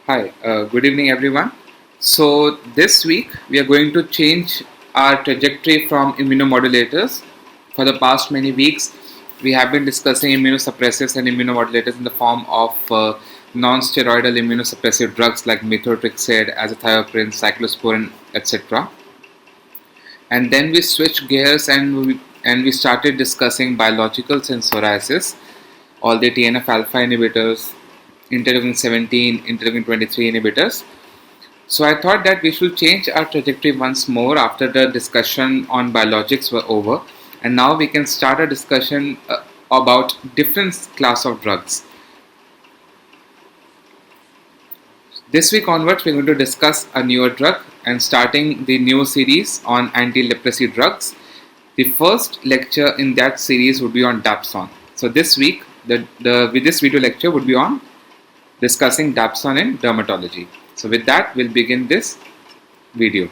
Hi, good evening everyone. So this week we are going to change our trajectory from immunomodulators. For the past many weeks we have been discussing immunosuppressives and immunomodulators in the form of non-steroidal immunosuppressive drugs like methotrexate, azathioprine, cyclosporin, etc. And then we switched gears and we started discussing biologicals in psoriasis, all the TNF alpha inhibitors, interleukin 17, interleukin 23 inhibitors. So I thought that we should change our trajectory once more after the discussion on biologics were over, and now we can start a discussion about different class of drugs. This week onwards, we're going to discuss a newer drug and starting the new series on anti-leprosy drugs. The first lecture in that series would be on Dapsone. So this week, this video lecture would be on discussing Dapsone in dermatology. So with that, we'll begin this video.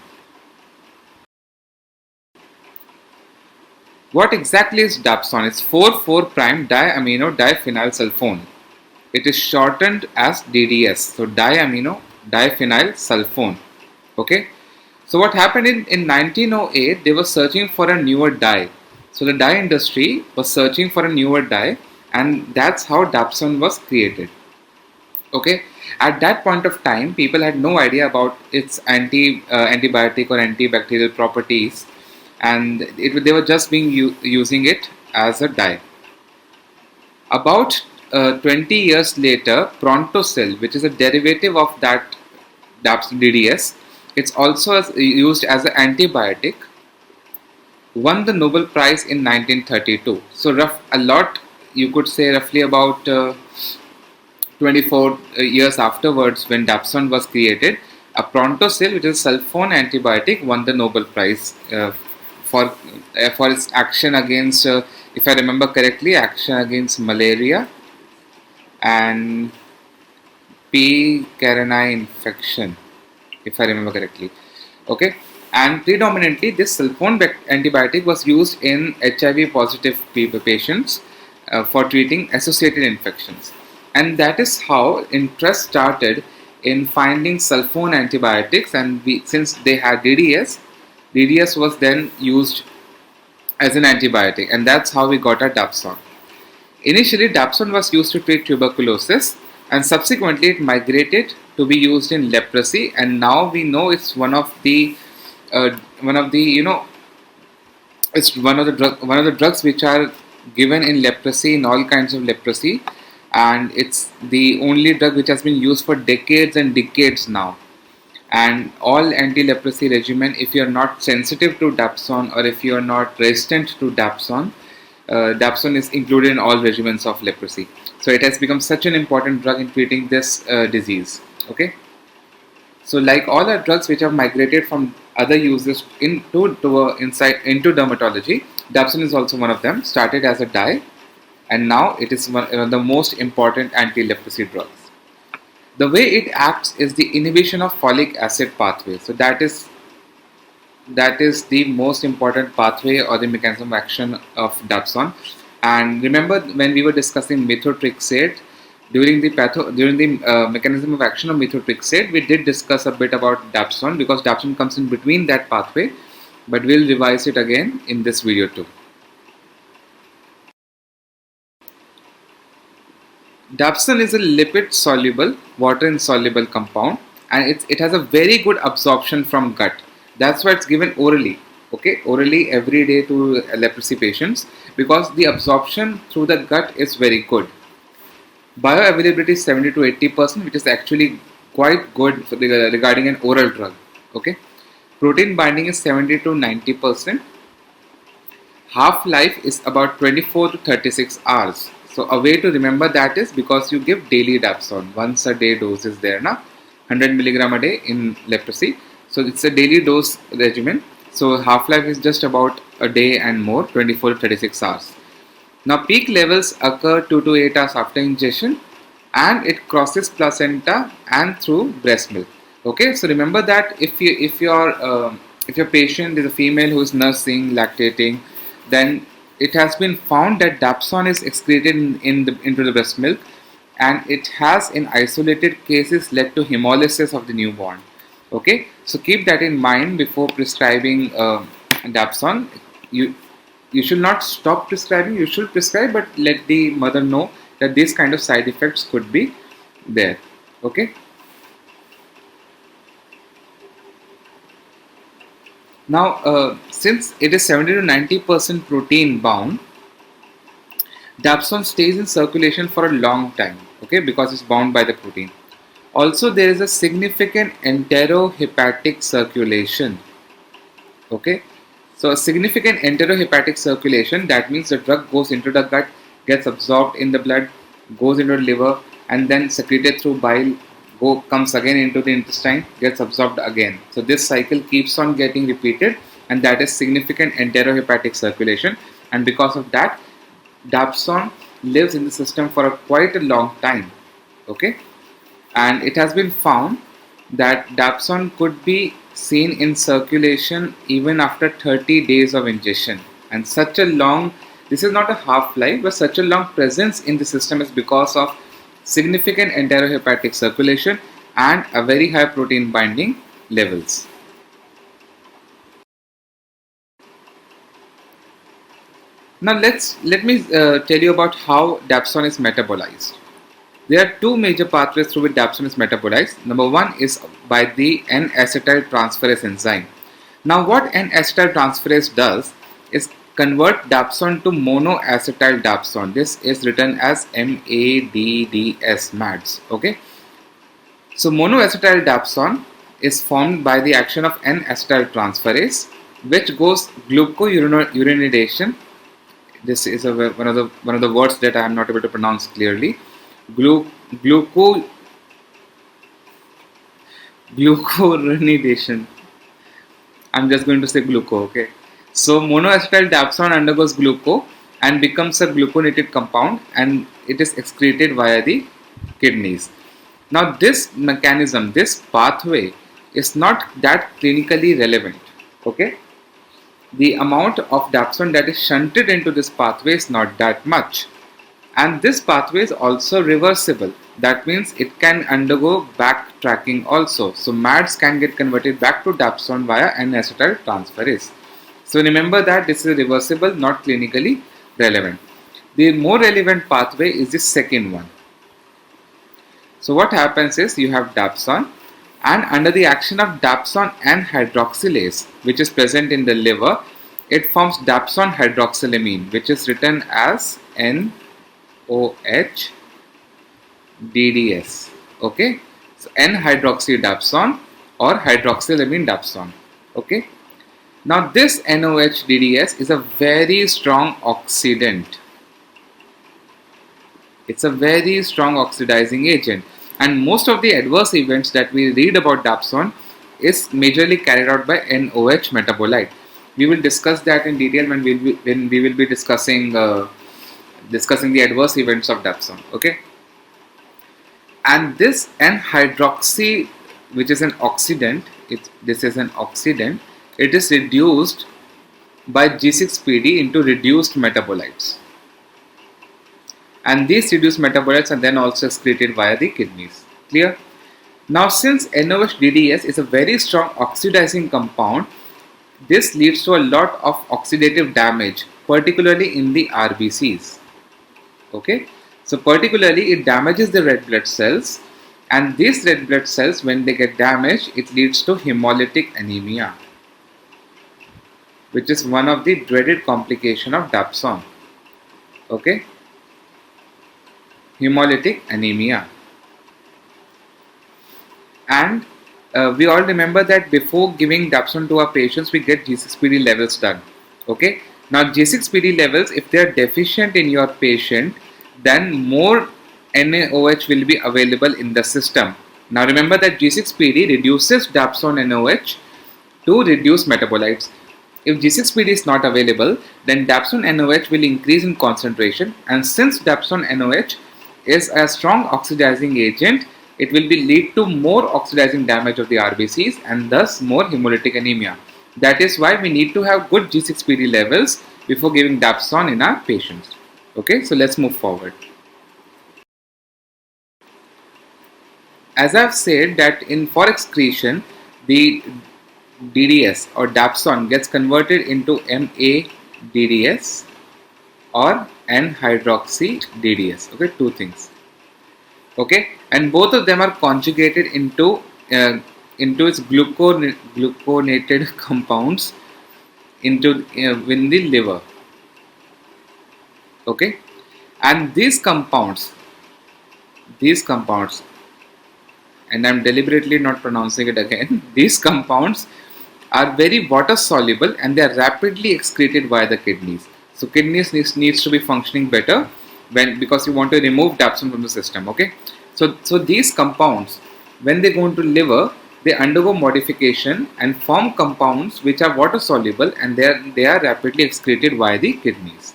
What exactly is Dapsone? It's 4,4-diamino diphenylsulfone. It is shortened as DDS. So diamino diphenylsulfone. Okay. So what happened in 1908? They were searching for a newer dye. So the dye industry was searching for a newer dye, and that's how Dapsone was created. Okay, at that point of time, people had no idea about its antibiotic or antibacterial properties, and they were just using it as a dye. About 20 years later, Prontosil, which is a derivative of that DDS, it's also used as an antibiotic, won the Nobel Prize in 1932. So you could say roughly about 24 years afterwards, when Dapsone was created, a Prontosil, which is a sulfone antibiotic, won the Nobel Prize for its action against, if I remember correctly, action against malaria and P. carinii infection, if I remember correctly. Okay, and predominantly this sulfone antibiotic was used in HIV positive patients for treating associated infections. And that is how interest started in finding sulfone antibiotics, and since they had DDS was then used as an antibiotic, and that's how we got our Dapsone. Initially, Dapsone was used to treat tuberculosis, and subsequently it migrated to be used in leprosy, and now we know it's one of the drugs which are given in leprosy, in all kinds of leprosy, and it's the only drug which has been used for decades and decades now. And all anti-leprosy regimen, if you're not sensitive to Dapsone or if you're not resistant to Dapsone, Dapsone is included in all regimens of leprosy. So it has become such an important drug in treating this disease. Okay. So like all our drugs which have migrated from other uses into dermatology, Dapsone is also one of them. Started as a dye, and now it is one of the most important anti-leprosy drugs. The way it acts is the inhibition of folic acid pathway. So that is the most important pathway or the mechanism of action of Dapsone. And remember, when we were discussing methotrexate, during the mechanism of action of methotrexate, we did discuss a bit about Dapsone, because Dapsone comes in between that pathway, but we'll revise it again in this video too. Dapsone is a lipid-soluble, water-insoluble compound, and it has a very good absorption from gut. That's why it's given orally. Okay, orally every day to leprosy patients, because the absorption through the gut is very good. Bioavailability is 70 to 80%, which is actually quite good regarding an oral drug. Okay, protein binding is 70 to 90%. Half-life is about 24 to 36 hours. So a way to remember that is because you give daily Dapsone, once a day dose is there, 100 milligram a day in leprosy. So it's a daily dose regimen. So half-life is just about a day and more, 24 to 36 hours. Now peak levels occur 2 to 8 hours after ingestion, and it crosses placenta and through breast milk. Okay, so remember that if your patient is a female who is nursing, lactating, then it has been found that Dapsone is excreted into the breast milk, and it has in isolated cases led to hemolysis of the newborn. Okay, so keep that in mind before prescribing Dapsone. You should not stop prescribing. You should prescribe, but let the mother know that these kind of side effects could be there. Okay. Now, since it is 70 to 90% protein bound, Dapsone stays in circulation for a long time. Okay, because it's bound by the protein. Also, there is a significant enterohepatic circulation. Okay, so a significant enterohepatic circulation, that means the drug goes into the gut, gets absorbed in the blood, goes into the liver, and then secreted through bile, comes again into the intestine, gets absorbed again. So this cycle keeps on getting repeated, and that is significant enterohepatic circulation. And because of that, Dapsone lives in the system for quite a long time. Okay, and it has been found that Dapsone could be seen in circulation even after 30 days of ingestion. And such a long, this is not a half-life, but such a long presence in the system is because of significant enterohepatic circulation and a very high protein binding levels. Now let me tell you about how Dapsone is metabolized. There are two major pathways through which Dapsone is metabolized. Number one is by the N-acetyl transferase enzyme. Now what N-acetyl transferase does is convert Dapsone to monoacetyl Dapsone. This is written as MADDS, MADS. Okay. So monoacetyl Dapsone is formed by the action of N-acetyl transferase, which goes glucourinidation. This is one of the words that I am not able to pronounce clearly. Glucuronidation. I'm just going to say gluco. Okay. So monoacetyl Dapsone undergoes gluco and becomes a gluconated compound, and it is excreted via the kidneys. Now this mechanism, this pathway is not that clinically relevant. Okay. The amount of Dapsone that is shunted into this pathway is not that much. And this pathway is also reversible. That means it can undergo backtracking also. So MADS can get converted back to Dapsone via N-acetyl transferase. So remember that this is reversible, not clinically relevant. The more relevant pathway is the second one. So what happens is you have Dapsone, and under the action of Dapsone and hydroxylase, which is present in the liver, it forms Dapsone hydroxylamine, which is written as NOH-DDS. Okay, so N-hydroxydapsone or hydroxylamine dapsone. Okay, now this NOH-DDS is a very strong oxidant. It's a very strong oxidizing agent, and most of the adverse events that we read about Dapsone is majorly carried out by NOH metabolite. We will discuss that in detail when we will be discussing the adverse events of Dapsone. Okay, and this N-hydroxy, which is an oxidant, this is an oxidant. It is reduced by G6PD into reduced metabolites, and these reduced metabolites are then also excreted via the kidneys. Clear? Now, since NOH-DDS is a very strong oxidizing compound, this leads to a lot of oxidative damage, particularly in the RBCs. Okay, so particularly it damages the red blood cells, and these red blood cells, when they get damaged, it leads to hemolytic anemia, which is one of the dreaded complications of Dapsone. Okay, hemolytic anemia. And we all remember that before giving Dapsone to our patients, we get G6PD levels done. Okay, now G6PD levels, if they are deficient in your patient, then more NaOH will be available in the system. Now remember that G6PD reduces Dapsone NaOH to reduce metabolites. If G6PD is not available, then Dapsone NaOH will increase in concentration, and since Dapsone NaOH is a strong oxidizing agent, it will lead to more oxidizing damage of the RBCs and thus more hemolytic anemia. That is why we need to have good G6PD levels before giving Dapsone in our patients. Okay, so let's move forward. as I've said that for excretion, the DDS or Dapsone gets converted into MADDS or N-hydroxy DDS. Okay, two things. Okay, and both of them are conjugated into its gluconated compounds into in the liver. Okay, and these compounds, and I'm deliberately not pronouncing it again. These compounds are very water soluble and they are rapidly excreted via the kidneys. So kidneys needs to be functioning better because you want to remove dapsone from the system. Okay, so these compounds, when they go into liver, they undergo modification and form compounds which are water soluble, and they are rapidly excreted via the kidneys.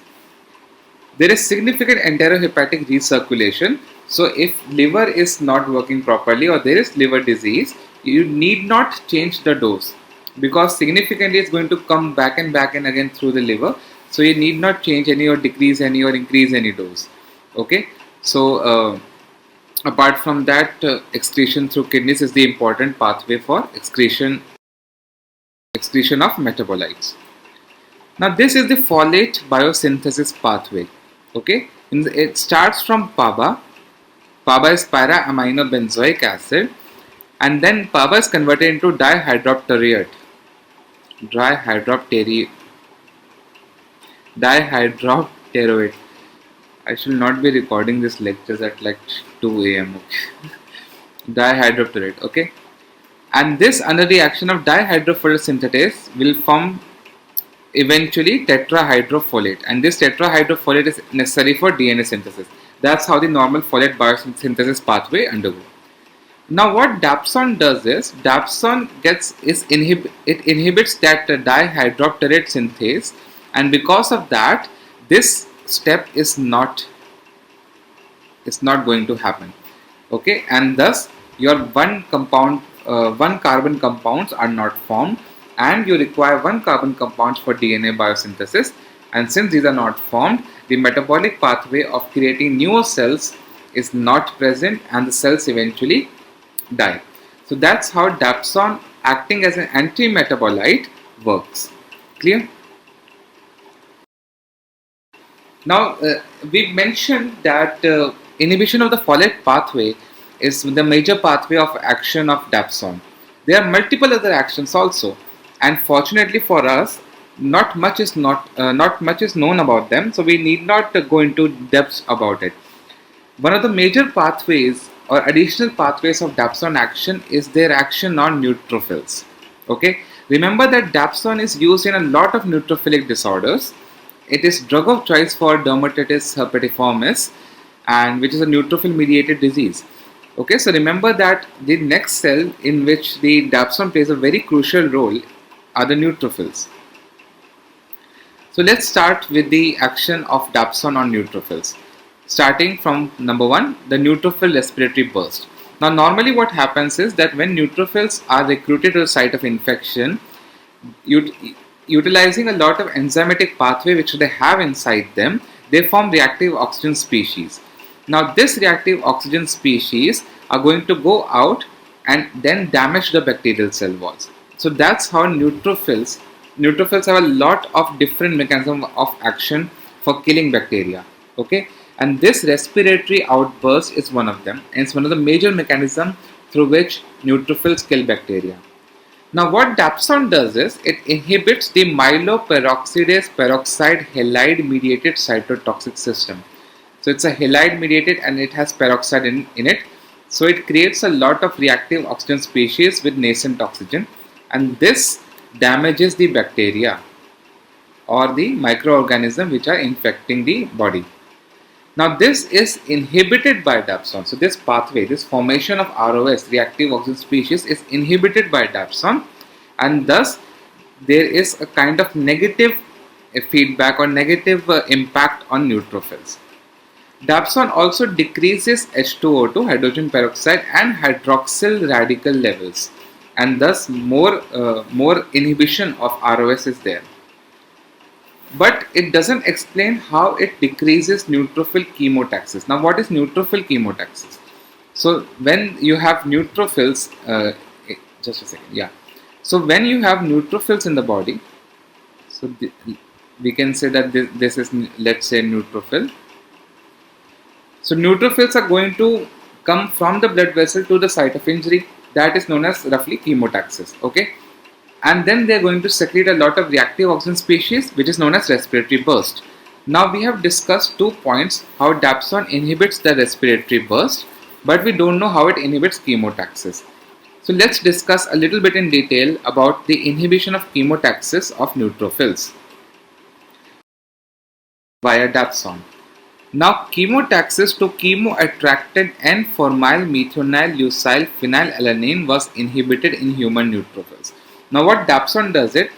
There is significant enterohepatic recirculation. So if liver is not working properly or there is liver disease, you need not change the dose, because significantly it's going to come back and again through the liver. So you need not change any or decrease any or increase any dose. Okay, so apart from that, excretion through kidneys is the important pathway for excretion of metabolites. Now this is the folate biosynthesis pathway. Okay, it starts from PABA. PABA is para-aminobenzoic acid, and then PABA is converted into dihydropteroate. Dihydropteroate. I should not be recording this lectures at like 2 a.m. Okay. Dihydropteroate. Okay, and this under the action of dihydrofolate synthetase will form eventually tetrahydrofolate, and this tetrahydrofolate is necessary for DNA synthesis. That's how the normal folate biosynthesis pathway undergoes. Now what Dapsone does is, it inhibits that dihydropterate synthase, and because of that this step is not going to happen. Okay, and thus your one carbon compounds are not formed, and you require one carbon compounds for DNA biosynthesis, and since these are not formed, the metabolic pathway of creating newer cells is not present, and the cells eventually die. So that's how Dapsone, acting as an anti-metabolite, works. Clear? Now we mentioned that inhibition of the folate pathway is the major pathway of action of Dapsone. There are multiple other actions also, and fortunately for us, not much is known about them, so we need not go into depths about it. One of the major pathways or additional pathways of Dapsone action is their action on neutrophils. Okay, remember that Dapsone is used in a lot of neutrophilic disorders. It is drug of choice for Dermatitis herpetiformis, and which is a neutrophil mediated disease. Okay, so remember that the next cell in which the Dapsone plays a very crucial role are the neutrophils. So let's start with the action of Dapsone on neutrophils. Starting from number 1, the neutrophil respiratory burst. Now normally what happens is that when neutrophils are recruited to the site of infection, utilizing a lot of enzymatic pathway which they have inside them, they form reactive oxygen species. Now this reactive oxygen species are going to go out and then damage the bacterial cell walls. So that's how neutrophils have a lot of different mechanisms of action for killing bacteria. Okay, and this respiratory outburst is one of them, and it's one of the major mechanisms through which neutrophils kill bacteria. Now what Dapsone does is, it inhibits the myeloperoxidase peroxide halide mediated cytotoxic system. So it's a halide mediated and it has peroxide in it. So it creates a lot of reactive oxygen species with nascent oxygen, and this damages the bacteria or the microorganisms which are infecting the body. Now this is inhibited by Dapsone. So this pathway, this formation of ROS, reactive oxygen species, is inhibited by Dapsone, and thus there is a kind of negative feedback or negative impact on neutrophils. Dapsone also decreases H2O2, hydrogen peroxide, and hydroxyl radical levels, and thus more inhibition of ROS is there. But it doesn't explain how it decreases neutrophil chemotaxis. Now what is neutrophil chemotaxis? So when you have neutrophils, just a second, yeah. So when you have neutrophils in the body, so we can say that this is, let's say, neutrophil. So neutrophils are going to come from the blood vessel to the site of injury, that is known as roughly chemotaxis. Okay, and then they are going to secrete a lot of reactive oxygen species, which is known as respiratory burst. Now we have discussed 2 points: how dapsone inhibits the respiratory burst, but we don't know how it inhibits chemotaxis. So let's discuss a little bit in detail about the inhibition of chemotaxis of neutrophils via dapsone. Now, chemotaxis to chemo-attracted N-formyl methonyl leucyl phenylalanine was inhibited in human neutrophils. Now, what dapsone does it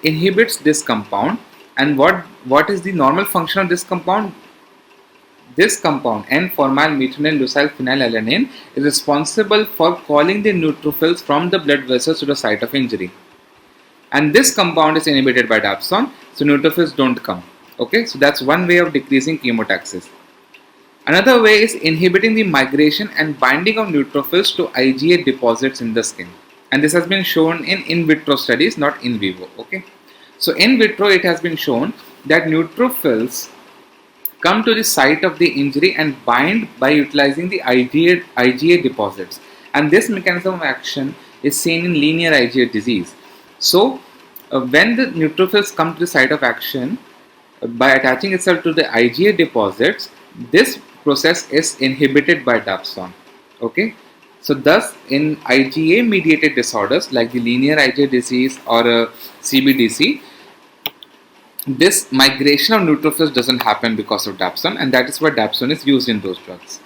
inhibits this compound. And what is the normal function of this compound? This compound, N-formyl methonyl leucyl phenylalanine, is responsible for calling the neutrophils from the blood vessels to the site of injury. And this compound is inhibited by dapsone, so neutrophils don't come. Okay, so that's one way of decreasing chemotaxis. Another way is inhibiting the migration and binding of neutrophils to IgA deposits in the skin. And this has been shown in vitro studies, not in vivo. Okay, so in vitro it has been shown that neutrophils come to the site of the injury and bind by utilizing the IgA deposits. And this mechanism of action is seen in linear IgA disease. So when the neutrophils come to the site of action, by attaching itself to the IgA deposits, this process is inhibited by dapsone. Okay, so thus in IgA mediated disorders like the linear IgA disease or CBDC, this migration of neutrophils doesn't happen because of dapsone, and that is why dapsone is used in those drugs.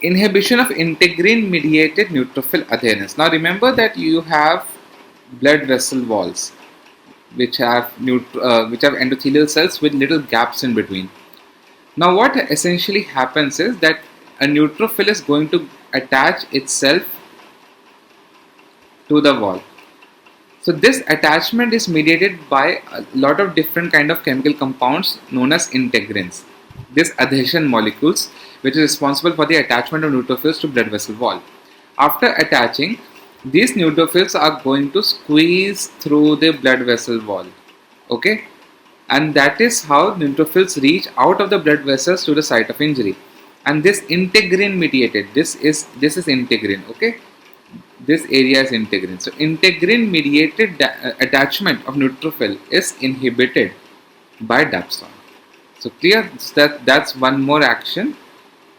Inhibition of integrin mediated neutrophil adherence. Now remember that you have blood vessel walls which have endothelial cells with little gaps in between. Now what essentially happens is that a neutrophil is going to attach itself to the wall. So this attachment is mediated by a lot of different kind of chemical compounds known as integrins. These adhesion molecules, which is responsible for the attachment of neutrophils to blood vessel wall. After attaching, these neutrophils are going to squeeze through the blood vessel wall. Okay, and that is how neutrophils reach out of the blood vessels to the site of injury. And this integrin mediated, this is integrin. Okay, this area is integrin. So integrin mediated attachment of neutrophil is inhibited by dapsone. So clear that that's one more action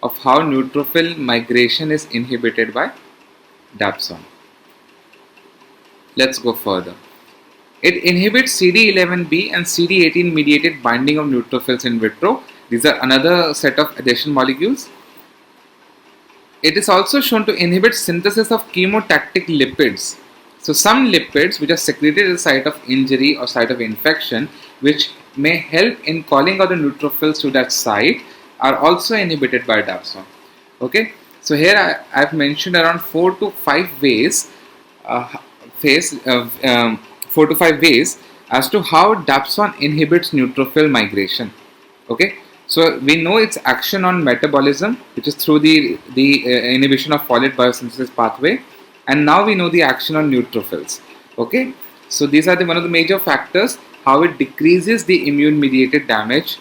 of how neutrophil migration is inhibited by dapsone. Let's go further. It inhibits CD11B and CD18 mediated binding of neutrophils in vitro. These are another set of adhesion molecules. It is also shown to inhibit synthesis of chemotactic lipids. So some lipids which are secreted at the site of injury or site of infection, which may help in calling out the neutrophils to that site, are also inhibited by dapsone. Okay, so here I have mentioned around 4 to 5 ways 4 to 5 ways as to how dapsone inhibits neutrophil migration. Okay, so we know its action on metabolism, which is through the inhibition of folate biosynthesis pathway, and now we know the action on neutrophils. Okay, so these are one of the major factors how it decreases the immune mediated damage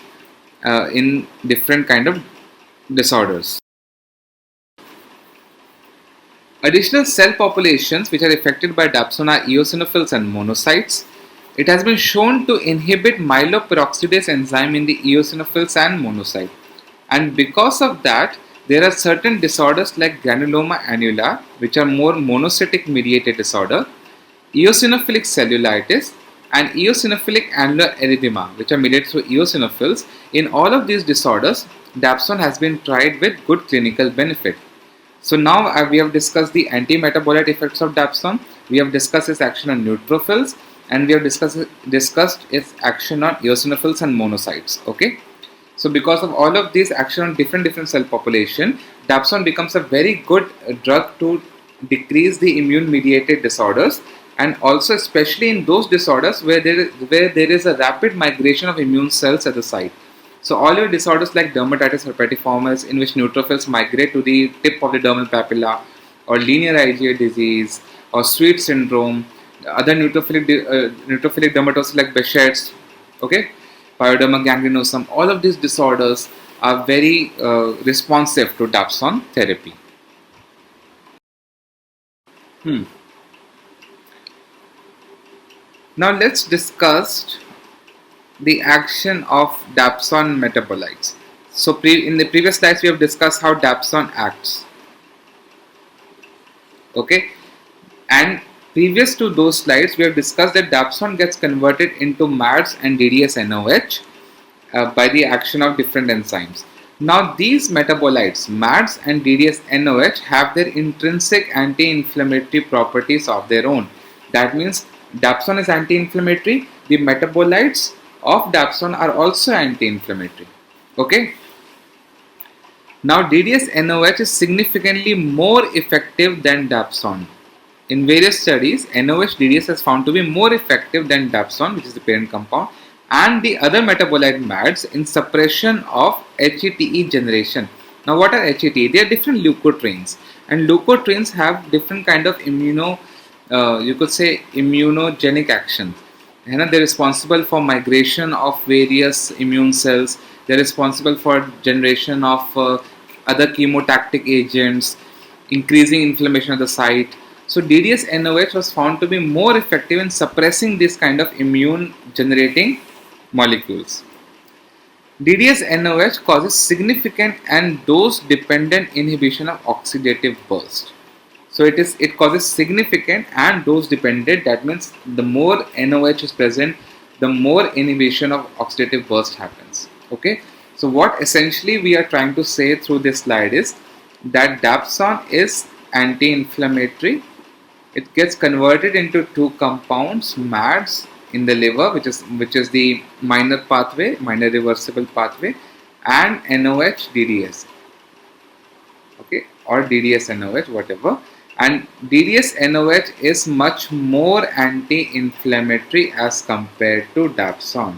in different kind of disorders. Additional cell populations which are affected by dapsone are eosinophils and monocytes. It has been shown to inhibit myeloperoxidase enzyme in the eosinophils and monocyte. And because of that, there are certain disorders like granuloma annuli, which are more monocytic mediated disorder, eosinophilic cellulitis, and eosinophilic annular erythema, which are mediated through eosinophils. In all of these disorders, dapsone has been tried with good clinical benefit. So now we have discussed the anti-metabolite effects of dapsone, we have discussed its action on neutrophils, and we have discussed its action on eosinophils and monocytes. Okay, so because of all of these action on different cell population, dapsone becomes a very good drug to decrease the immune mediated disorders, and also especially in those disorders where there is a rapid migration of immune cells at the site. So all your disorders like dermatitis herpetiformis, in which neutrophils migrate to the tip of the dermal papilla, or linear IgA disease, or Sweet syndrome, other neutrophilic dermatosis like Behçet's, okay, pyoderma gangrenosum, all of these disorders are very responsive to Dapsone therapy. Now let's discuss the action of Dapsone metabolites. So in the previous slides we have discussed how Dapsone acts. Okay, and previous to those slides we have discussed that Dapsone gets converted into MADS and DDS-NOH by the action of different enzymes. Now these metabolites, MADS and DDS-NOH, have their intrinsic anti-inflammatory properties of their own. That means Dapsone is anti-inflammatory. The metabolites of Dapsone are also anti-inflammatory. Okay. Now DDS-NOH is significantly more effective than Dapsone. In various studies, NOH-DDS has found to be more effective than Dapsone, which is the parent compound, and the other metabolite MADS in suppression of HETE generation. Now what are HETE? They are different leukotrienes, and leukotrienes have different kind of you could say immunogenic actions. They're responsible for migration of various immune cells. They're responsible for generation of other chemotactic agents, increasing inflammation of the site. So DDS-NOH was found to be more effective in suppressing this kind of immune generating molecules. DDS-NOH causes significant and dose dependent inhibition of oxidative burst. So it causes significant and dose dependent. That means the more NOH is present, the more inhibition of oxidative burst happens. Okay. So what essentially we are trying to say through this slide is that Dapsone is anti-inflammatory. It gets converted into two compounds, MADS in the liver, which is the minor pathway, minor reversible pathway, and NOH DDS. Okay, or DDS-NOH, whatever. And DDS-NOH is much more anti-inflammatory as compared to Dapsone.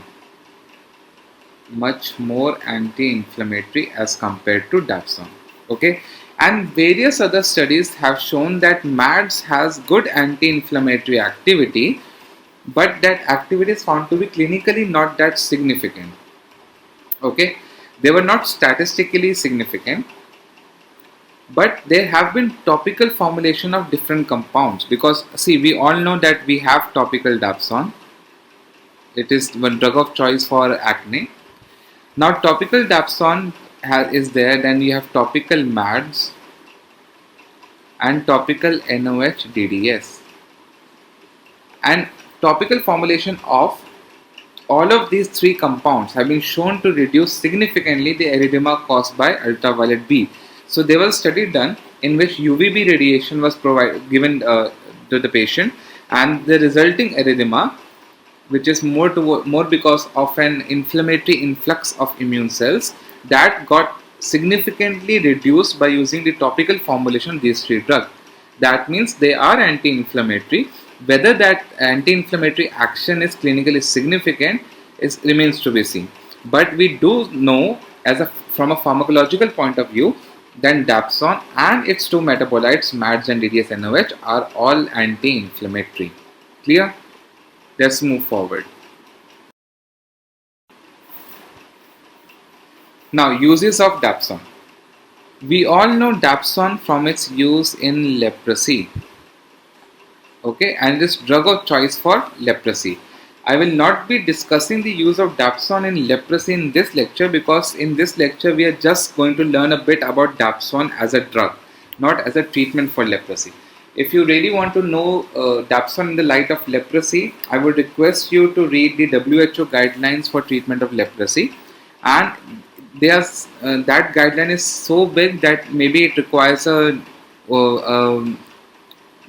Much more anti-inflammatory as compared to Dapsone. Okay, and various other studies have shown that MADS has good anti-inflammatory activity, but that activity is found to be clinically not that significant. Okay, they were not statistically significant, but there have been topical formulation of different compounds, because see, we all know that we have topical Dapsone. It is one drug of choice for acne. Now topical Dapsone is there, then you have topical MADS and topical NOH DDS, and topical formulation of all of these three compounds have been shown to reduce significantly the erythema caused by ultraviolet B. So there was a study done in which UVB radiation was given to the patient, and the resulting erythema, which is more because of an inflammatory influx of immune cells, that got significantly reduced by using the topical formulation of these three drugs. That means they are anti-inflammatory. Whether that anti-inflammatory action is clinically significant remains to be seen. But we do know, from a pharmacological point of view, that Dapsone and its two metabolites, MADS and DDS-NOH, are all anti-inflammatory. Clear? Let's move forward. Now, uses of Dapsone. We all know Dapsone from its use in leprosy. Okay, and this drug of choice for leprosy. I will not be discussing the use of Dapsone in leprosy in this lecture, because in this lecture we are just going to learn a bit about Dapsone as a drug, not as a treatment for leprosy. If you really want to know Dapsone in the light of leprosy, I would request you to read the WHO guidelines for treatment of leprosy, and that guideline is so big that maybe it requires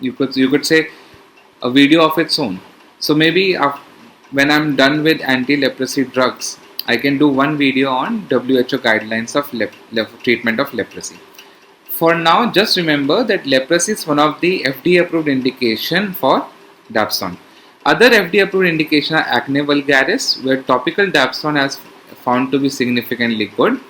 you could say a video of its own. So maybe when I'm done with anti-leprosy drugs, I can do one video on WHO guidelines of treatment of leprosy. For now, just remember that leprosy is one of the FDA approved indication for Dapsone. Other FDA approved indications are acne vulgaris, where topical Dapsone has found to be significantly good: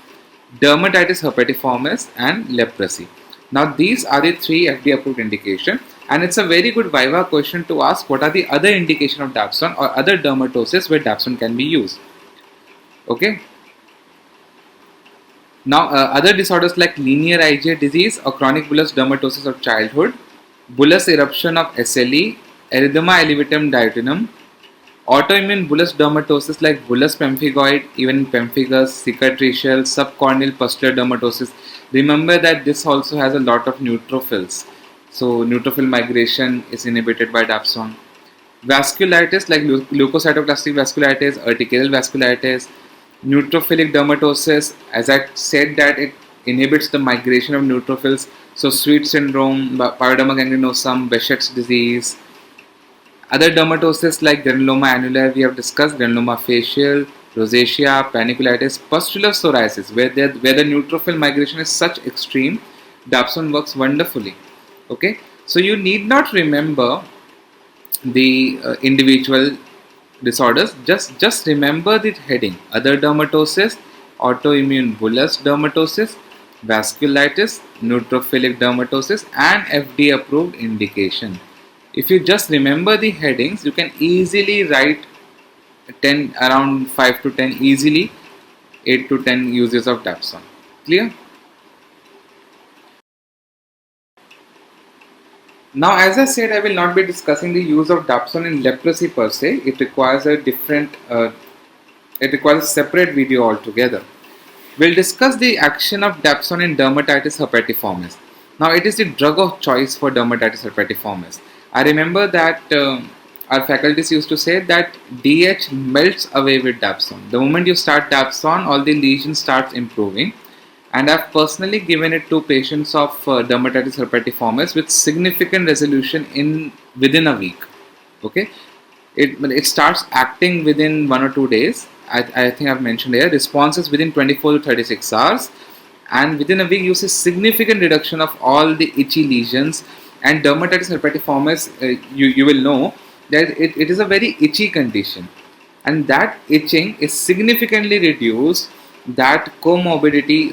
dermatitis, herpetiformis, and leprosy. Now these are the 3 FDA approved indications, and it's a very good viva question to ask what are the other indications of Dapsone or other dermatoses where Dapsone can be used. Okay. Now other disorders like linear IgA disease or chronic bullous dermatosis of childhood, bullous eruption of SLE, erythema elevatum diutinum, autoimmune bullous dermatosis like bullous pemphigoid, even pemphigus, cicatricial, subcorneal pustular dermatosis. Remember that this also has a lot of neutrophils. So neutrophil migration is inhibited by Dapsone. Vasculitis like leukocytoclastic vasculitis, urticarial vasculitis, neutrophilic dermatosis. As I said that it inhibits the migration of neutrophils. So Sweet syndrome, pyoderma gangrenosum, Behçet's disease. Other dermatoses like granuloma annulare we have discussed, granuloma facial, rosacea, paniculitis, pustular psoriasis, where the neutrophil migration is such extreme, Dapsone works wonderfully. Okay, so you need not remember the individual disorders. Just remember the heading: other dermatoses, autoimmune bullous dermatosis, vasculitis, neutrophilic dermatosis, and FDA approved indication. If you just remember the headings, you can easily write 10, around 5 to 10, easily 8 to 10 uses of Dapsone. Clear? Now, as I said, I will not be discussing the use of Dapsone in leprosy per se. It requires a separate video altogether. We'll discuss the action of Dapsone in dermatitis herpetiformis. Now, it is the drug of choice for dermatitis herpetiformis. I remember that our faculties used to say that DH melts away with Dapsone. The moment you start Dapsone, all the lesions starts improving. And I've personally given it to patients of dermatitis herpetiformis with significant resolution within a week. Okay, it starts acting within 1 or 2 days. I think I've mentioned here responses within 24 to 36 hours, and within a week you see significant reduction of all the itchy lesions. And dermatitis herpetiformis, you will know that it is a very itchy condition, and that itching is significantly reduced. That morbidity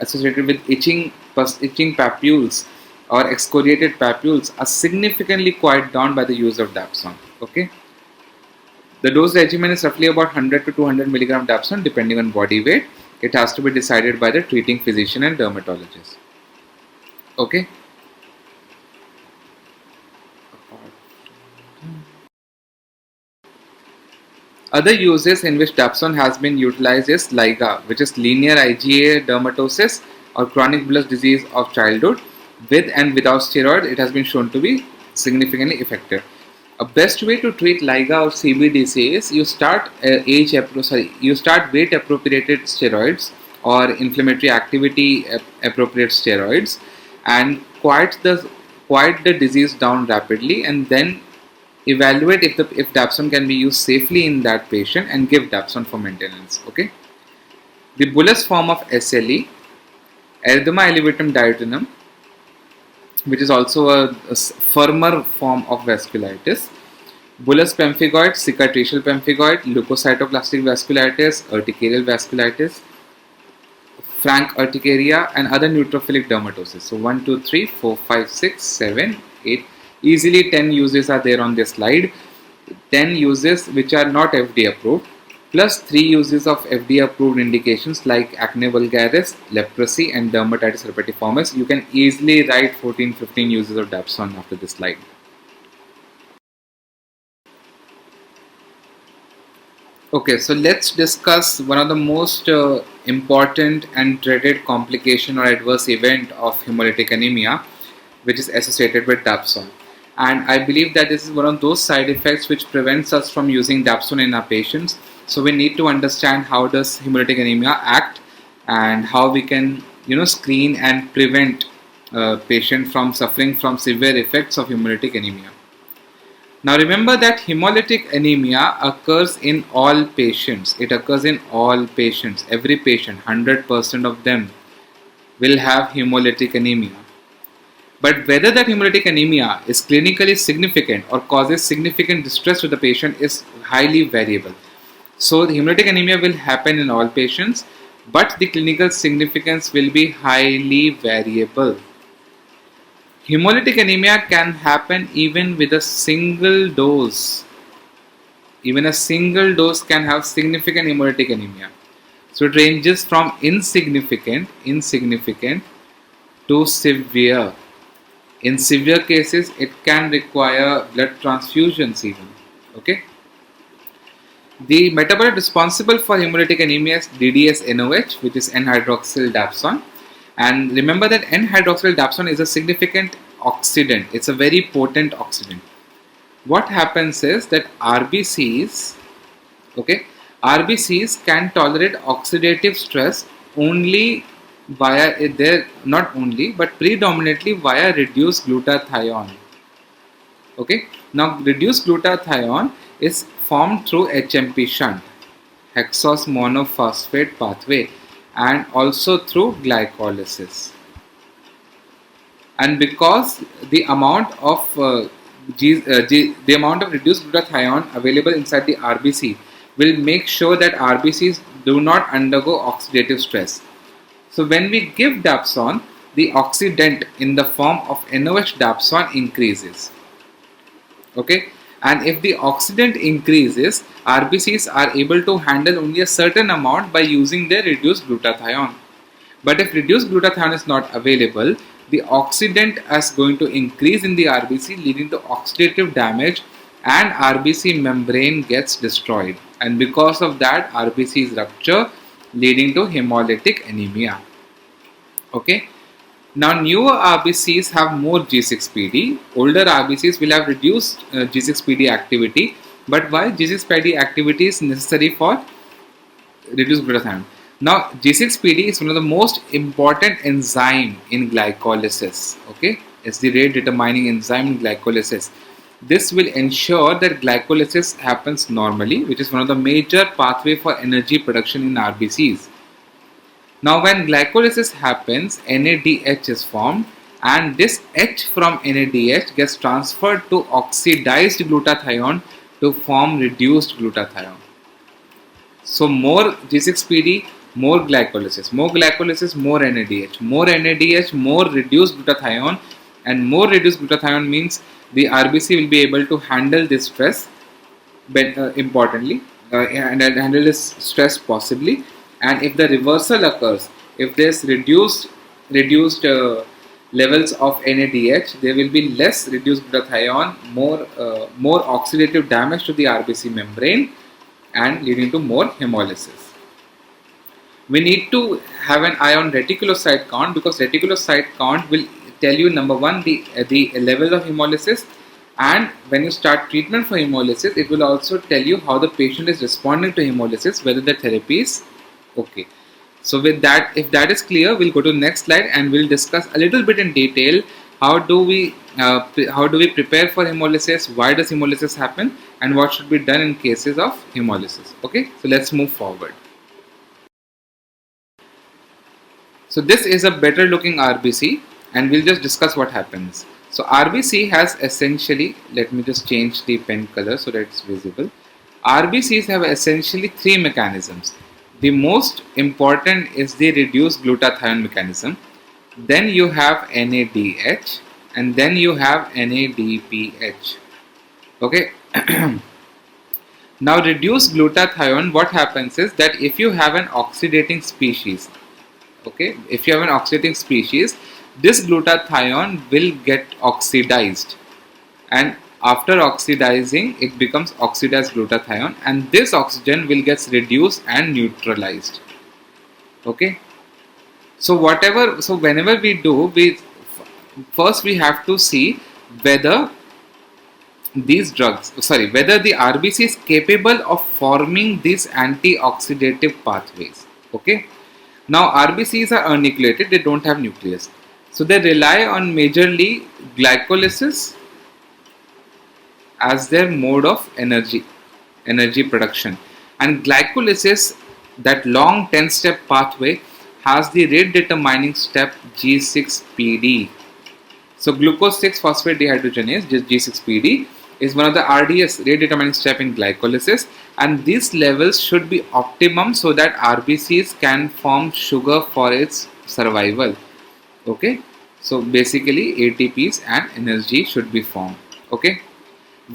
associated with itching papules or excoriated papules are significantly quieted down by the use of Dapsone. Okay, the dose regimen is roughly about 100 to 200 milligram Dapsone depending on body weight. It has to be decided by the treating physician and dermatologist. Okay. Other uses in which Dapsone has been utilized is LIGA, which is linear IgA dermatosis or chronic bullous disease of childhood. With and without steroid, it has been shown to be significantly effective. A best way to treat LIGA or CBDC is you start weight appropriated steroids or inflammatory activity appropriate steroids, and quiet the disease down rapidly, and then evaluate if Dapsone can be used safely in that patient and give Dapsone for maintenance. Okay. The bullous form of SLE, erythema elevatum diutinum, which is also a firmer form of vasculitis, bullous pemphigoid, cicatricial pemphigoid, leukocytoclastic vasculitis, urticarial vasculitis, frank urticaria, and other neutrophilic dermatosis. So 1, 2, 3, 4, 5, 6, 7, 8. Easily 10 uses are there on this slide. 10 uses which are not FDA approved, plus 3 uses of FDA approved indications like acne vulgaris, leprosy, and dermatitis herpetiformis. You can easily write 14-15 uses of Dapsone after this slide. Okay, so let's discuss one of the most important and dreaded complication or adverse event of hemolytic anemia, which is associated with Dapsone. And I believe that this is one of those side effects which prevents us from using Dapsone in our patients. So we need to understand how does hemolytic anemia act and how we can screen and prevent patient from suffering from severe effects of hemolytic anemia. Now remember that hemolytic anemia occurs in all patients. It occurs in all patients. Every patient, 100% of them will have hemolytic anemia. But whether that hemolytic anemia is clinically significant or causes significant distress to the patient is highly variable. So the hemolytic anemia will happen in all patients, but the clinical significance will be highly variable. Hemolytic anemia can happen even with a single dose. Even a single dose can have significant hemolytic anemia. So it ranges from insignificant to severe. In severe cases, it can require blood transfusions even. Okay. The metabolite responsible for hemolytic anemia is DDS-NOH, which is N-hydroxyl dapsone. And remember that N-hydroxyl dapsone is a significant oxidant. It's a very potent oxidant. What happens is that RBCs can tolerate oxidative stress only via not only but predominantly via reduced glutathione. Okay, now reduced glutathione is formed through HMP shunt, hexose monophosphate pathway, and also through glycolysis. And because the amount of the amount of reduced glutathione available inside the RBC will make sure that RBCs do not undergo oxidative stress. So when we give dapsone, the oxidant in the form of NOH dapsone increases. Okay, and if the oxidant increases, RBCs are able to handle only a certain amount by using their reduced glutathione. But if reduced glutathione is not available, the oxidant is going to increase in the RBC, leading to oxidative damage, and RBC membrane gets destroyed. And because of that, RBCs rupture, leading to hemolytic anemia. Okay. Now, newer RBCs have more G6PD. Older RBCs will have reduced G6PD activity. But why G6PD activity is necessary for reduced glutathione? Now, G6PD is one of the most important enzyme in glycolysis. Okay, it's the rate determining enzyme in glycolysis. This will ensure that glycolysis happens normally, which is one of the major pathway for energy production in RBCs. Now, when glycolysis happens, NADH is formed, and this H from NADH gets transferred to oxidized glutathione to form reduced glutathione. So more G6PD, more glycolysis, more NADH, more reduced glutathione, and more reduced glutathione means the RBC will be able to handle this stress, importantly, and handle this stress possibly. And if the reversal occurs, if there's reduced levels of NADH, there will be less reduced glutathione, more oxidative damage to the RBC membrane, and leading to more hemolysis. We need to have an eye on reticulocyte count, because reticulocyte count will tell you, number one, the level of hemolysis, and when you start treatment for hemolysis, it will also tell you how the patient is responding to hemolysis, whether the therapy is okay. So with that, if that is clear, we'll go to the next slide and we'll discuss a little bit in detail how do we prepare for hemolysis, why does hemolysis happen, and what should be done in cases of hemolysis. Okay, so let's move forward. So this is a better looking RBC, and we'll just discuss what happens. So RBC has essentially, let me just change the pen color so that it's visible. RBCs have essentially three mechanisms. The most important is the reduced glutathione mechanism. Then you have NADH, and then you have NADPH. Okay. Now reduced glutathione, what happens is that if you have an oxidating species, okay, if you have an oxidating species, this glutathione will get oxidized, and after oxidizing it becomes oxidized glutathione, and this oxygen will get reduced and neutralized. Okay, so whenever we do, first we have to see whether whether the RBC is capable of forming these antioxidative pathways. Okay, now RBCs are anucleated, they don't have nucleus, so they rely on majorly glycolysis as their mode of energy production. And glycolysis, that long 10-step pathway, has the rate determining step G6PD. So glucose 6 phosphate dehydrogenase, G6PD, is one of the RDS, rate determining step in glycolysis, and these levels should be optimum so that RBCs can form sugar for its survival. Okay, so basically ATPs and energy should be formed. Okay,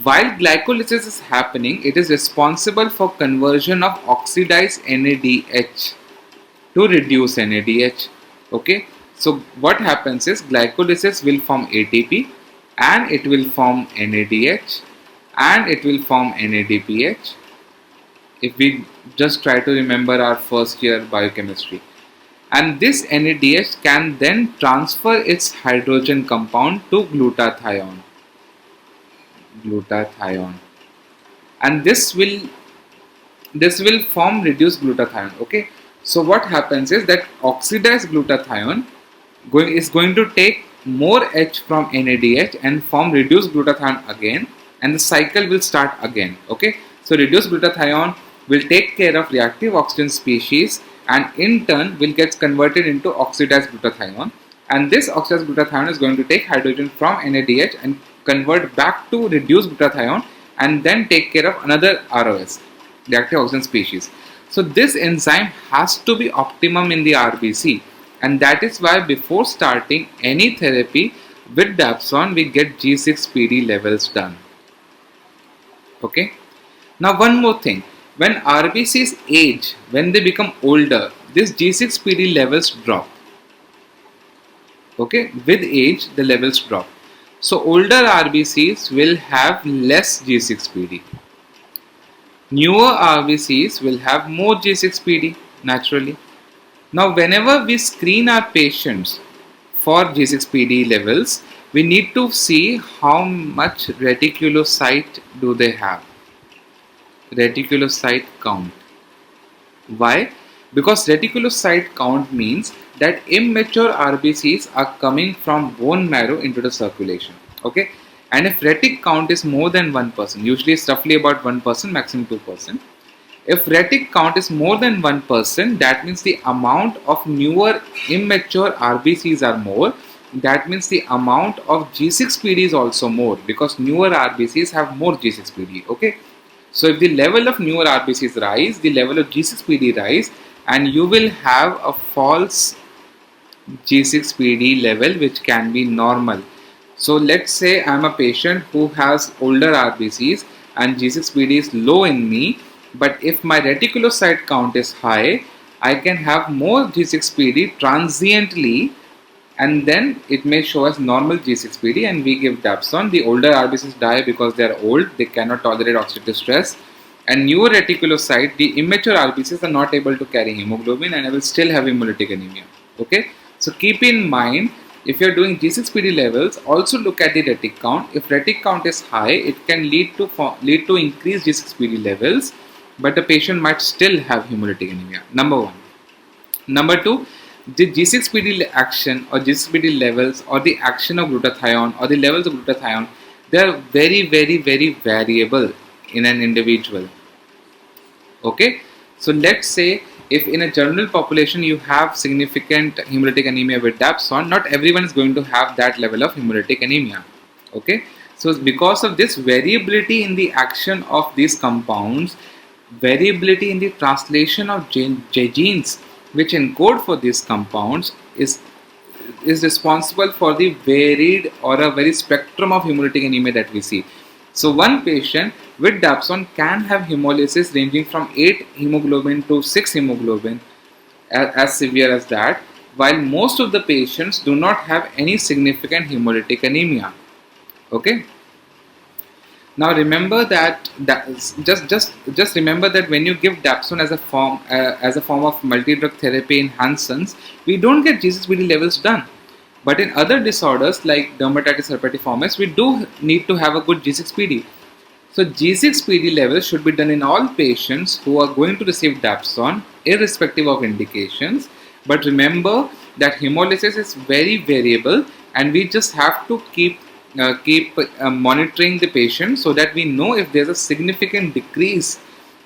while glycolysis is happening, it is responsible for conversion of oxidized NADH to reduce NADH. Okay, so what happens is glycolysis will form ATP and it will form NADH and it will form NADPH. If we just try to remember our first year biochemistry, and this NADH can then transfer its hydrogen compound to glutathione, and this will form reduced glutathione. Okay, so what happens is that oxidized glutathione is going to take more H from NADH and form reduced glutathione again, and the cycle will start again. Okay, so reduced glutathione will take care of reactive oxygen species and in turn will get converted into oxidized glutathione, and this oxidized glutathione is going to take hydrogen from NADH and convert back to reduced glutathione and then take care of another ROS, reactive oxygen species. So this enzyme has to be optimum in the RBC, and that is why before starting any therapy with Dapsone we get G6PD levels done. Okay. Now one more thing, when RBCs age, when they become older, this G6PD levels drop. Okay, with age the levels drop. So older RBCs will have less G6PD. Newer RBCs will have more G6PD naturally. Now whenever we screen our patients for G6PD levels, we need to see how much reticulocyte do they have. Reticulocyte count. Why? Because reticulocyte count means that immature RBCs are coming from bone marrow into the circulation. Okay, and if retic count is more than 1%, usually it's roughly about 1%, maximum 2%. If retic count is more than 1%, that means the amount of newer immature RBCs are more. That means the amount of G6PD is also more because newer RBCs have more G6PD. Okay, so if the level of newer RBCs rise, the level of G6PD rise, and you will have a false G6PD level which can be normal. So let's say I am a patient who has older RBCs and G6PD is low in me, but if my reticulocyte count is high, I can have more G6PD transiently, and then it may show as normal G6PD and we give Dapsone. The older RBCs die because they are old, they cannot tolerate oxidative stress, and newer reticulocyte, the immature RBCs are not able to carry hemoglobin and I will still have hemolytic anemia. Okay, so keep in mind, if you are doing G6PD levels, also look at the retic count. If retic count is high, it can lead to increased G6PD levels, but the patient might still have hemolytic anemia. Number one. Number two, the G6PD action or G6PD levels or the action of glutathione or the levels of glutathione, they are very, very, very variable in an individual. Okay, so let's say if in a general population you have significant hemolytic anemia with Dapsone, not everyone is going to have that level of hemolytic anemia. Okay, so because of this variability in the action of these compounds, variability in the translation of genes which encode for these compounds is responsible for the varied or a very spectrum of hemolytic anemia that we see. So one patient with Dapsone can have hemolysis ranging from 8 hemoglobin to 6 hemoglobin, as severe as that, while most of the patients do not have any significant hemolytic anemia. Okay. Now remember that just remember that when you give Dapsone as a form of multi-drug therapy in Hansen's, we don't get G6PD levels done. But in other disorders like Dermatitis, Herpetiformis, we do need to have a good G6PD. So G6PD levels should be done in all patients who are going to receive Dapsone, irrespective of indications. But remember that hemolysis is very variable, and we just have to keep monitoring the patient so that we know if there's a significant decrease